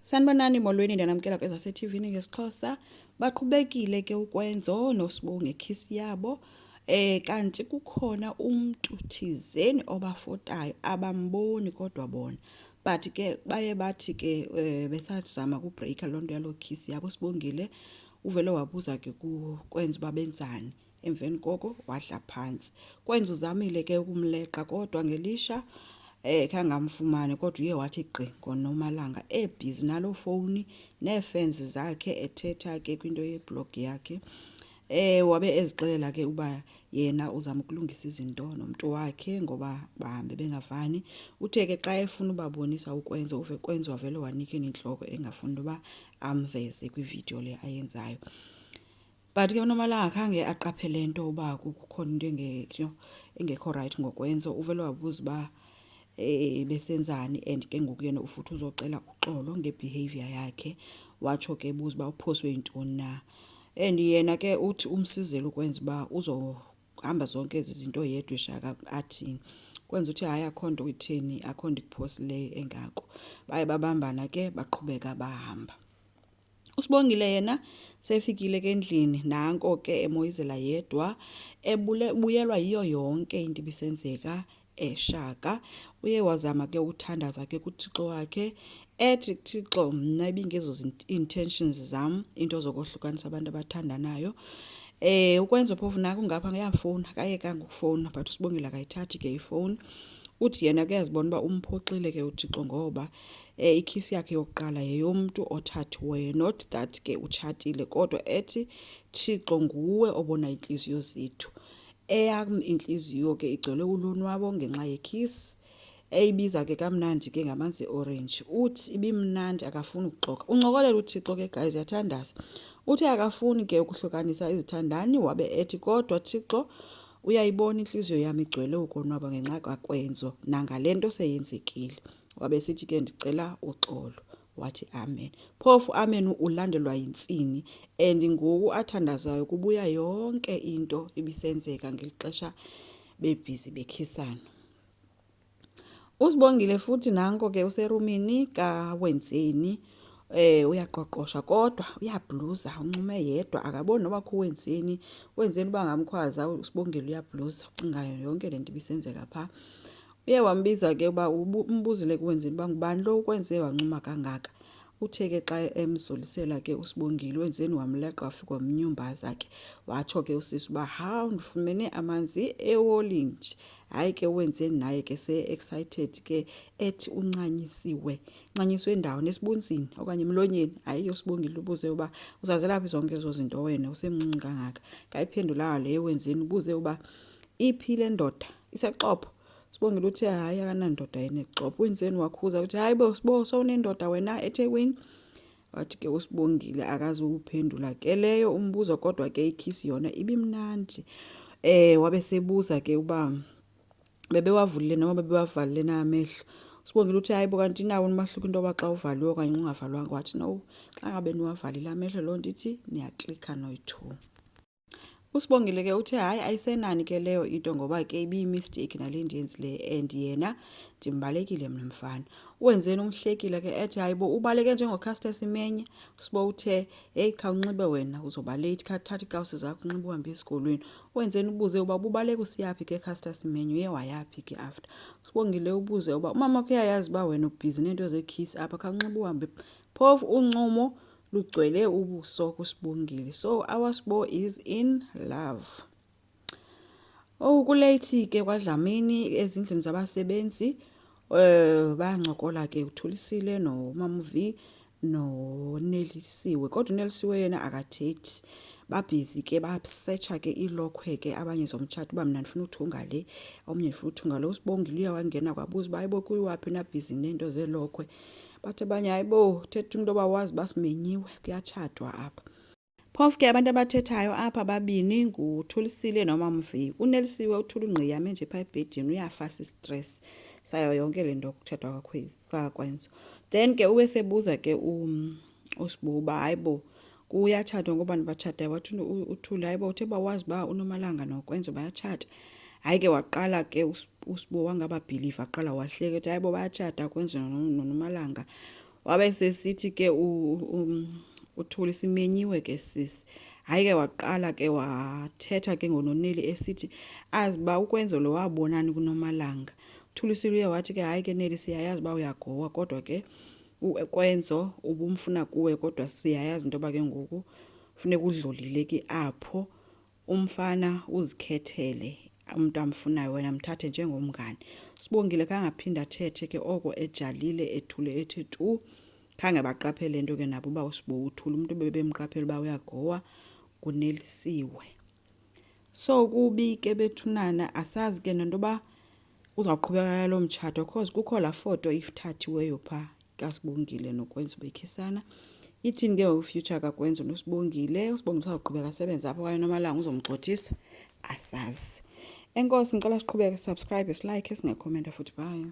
Sanibonani molweni ndanamkela kweza se-TV ngeSixhosa baqhubekile ke ukwenzo noSibonge khisi yabo kanti kukhona umuntu thizeni obafotayo abamboni kodwa bona but ke baye bathi ke besazama kubreaker lonto yalo khisi yabo Sibongile uvele wabuza ke kwenza babenzani emveni koko wadla phansi kwenza uzamile ke ukumleqa kodwa ngelisha kangamfumane kodwa uye wathi gqi ngoNomalanga ebhizi nalo phone neefans zakhe ethetha ke kwinto yeblog yakhe wabe ezixelela ke uba yena uzama ukulungisa izinto nomuntu wakhe ngoba bahambe bengavani uthe ke xa efuna ubabonisa ukwenza uve kwenza wavele wanika inhloko engafuni uba amveze kwivideo le ayenzayo but ke uNomalanga khange aqaphele into uba kukhona into engekho right ngokwenza uvele wabuza uba besenzani and ke ngoku yena ufuthi uzocela uxolo ngebehavior yakhe watsho ke buza uba uphoswe intoni na and yena ke uthi umsizele ukwenza uba uzohamba zonke izinto yedwa ishaka athini kwenza uthi hayi akho nto itheni akho nto kuphosileyo engako baye babambana ke baqhubeka bahamba uSibongile yena sefikile ke endlini nanko ke emoyizela yedwa ebuyelwa yiyo yonke into ibisenzeka eshaka uye wazama ke ukuthandaza ke kuThixo wakhe ethi Thixo mna ibingezo intentions zam into zokohlukanisa abantu abathandanayo ukwenza phofu naku ngapha ngiyafona kayeka ngokufona but uSibongile akayithathi ke ifone uthi yena kuyazibona uba umphoxile ke uThixo ngoba ikhisi yakhe yokuqala yeyomuntu othathiweyo not that ke utshatile kodwa ethi Thixo nguwe obona inhliziyo zethu eyam inhliziyo ke igcwele ulonwabo ngenxa yekhisi eyibiza ke kamnandi ke ngamanzi orange uthi ibimnandi akafuni ukuxoka uncokolela uThixo ke guys yathandaza uthi akafuni ke ukuhlukanisa izithandani wabe ethi kodwa Thixo uyayibona inhliziyo yami igcwele ukonwaba ngenxa kakwenzo nangalento seyenzekile wabe sithi ke ndicela uxolo wathi amen phofu amen ulandelwa yintsini and ngoku athandazayo kubuya yonke into ibisenzeka ngelixesha bebhizi bekhisana uSibongile futhi nanko ke userumini kaWenzeni uyaqoqosha kodwa uyabluza uncume yedwa akaboni noba kuWenzeni bangamkhwaza uSibongile uyabluza ucinga yonke lento ibisenzeka pha uye wambiza ke uba umbuzile kuWenzeni uba ngubani lo ukwenze wancuma kangaka uthe ke xa emzolisela ke uSibongile Wenzeni wamleqa wafika wamnyumbaza ke watsho ke usisi uba ha ndifumene amanzi ewolinji hayi ke Wenzeni naye ke se-excited ke ethi uncanyiswe endaweni esibunzini okanye emlonyeni hayi uSibongile ubuze uba uzazela phi zonke ezo zinto wena usemncinci kangaka kayiphendulayo le Wenzeni ubuze uba iphile ndoda isexopho Sibongile uthi hayi akanandoda yena exopho Wenzeni wakhuza uthi hayi bo sowunendoda wena eThekwini wathi ke uSibongile akazi ukuphendula ke leyo umbuzo kodwa ke ikhisi yona ibimnandi wabe sebuza ke uba bebewavulile noma bebewavalile na amehlo Sibongile uthi hayi bo kanti nawo umahluko into waxa uvaliwe okanye ungavalwanga wathi no xa ngabe niwavalile amehlo loo nto ithi niyaklikha noyi2 uSibongile ke uthi hayi ayisenani ke leyo into ngoba ke ibiyimistake nale ndiyenzile and yena ndimbalekile mina mfana Wenzeni umhlekile ke ethi hayibo ubaleke njengoCaster Semenya Sibo uthe hey khawunxibe wena uzoba late thatha ikawusi zakho unxibe uhambe esikolweni Wenzeni ubuze uba ubaleke usiyaphi ke Caster Semenya uye wayaphi ke after Sibongile ubuze uba umama wakhe uyayazi uba wena ubhizi nento zekiss apha khawunxibe uhambe phofu uncumo lugcwele ubuso kuSibongile so our Sibo is in love kulate ke kwaDlamini ezindlini zabasebenzi bayancokola ke uthulisile noMama V noNelisiwe kodwa uNelisiwe yena akathethi babhizi ke basearcha ke ilokhwe ke abanye zomtshato uba mina ndifuna uthunga le omnye ndifuna uthunga lo Sibongile uyawangena kwabuza uba hayibo kuyiwaphi na bhizi nento zelokhwe bathi abanye hayibo thetha into oba wazi basimenyiwe kuyatshadwa apha phofu ke abantu abathethayo apha babini nguthulisile noMama V uNelisiwe uthula ungqiyame nje pha ebhedini uyafasa istress sayo yonke lento kuthethwa kwakwenzo then ke ubesebuza ke uSibo uba hayibo kuyatshadwa ngoba nibatshadayo wathi uthule hayibo uthe bawazi ba uNomalanga nokwenzo bayatshada hayi ke waqala ke uSibo wangaba believe aqala wahleka ethi hayibo bayatshada kwenzo noNomalanga wabe sesithi ke uthuli simenyiwe ke sisi. Hayi ke waqala ke wathetha ke ngononeli esithi aziba ukwenzo lo wabonani kuNomalanga. Uthuli siluye wathi ke hayi ke Neli siyayazi ba uyagowa kodwa ke ukwenzo ubumfuna kuwe kodwa siyayazi into ba ke ngoku funeka udlulile ke apho umfana uzikhethele umuntu amfunayo wena mthathe njengomngane. Sibongile kangaphinda athethe ke oko ejalile ethule ethi tu khange baqaphele into ke nabo ba uSibo uthula umuntu bebemqaphela ba uyagowa kunelisiwe. So kubi ke bethunana asazi ke nento ba uzawuqhubeka lo mtshato because kukho la photo ifithathiweyo pha kaSibongile nokwenza bekhisana. Ithini ke future kakwenza noSibongile uzawuqhubeka asebenza apha kwaye Nomalanga uzomgxothisa asazi. Enkosi ngicela siqhubeke subscribe, like, singecomment futhi bye.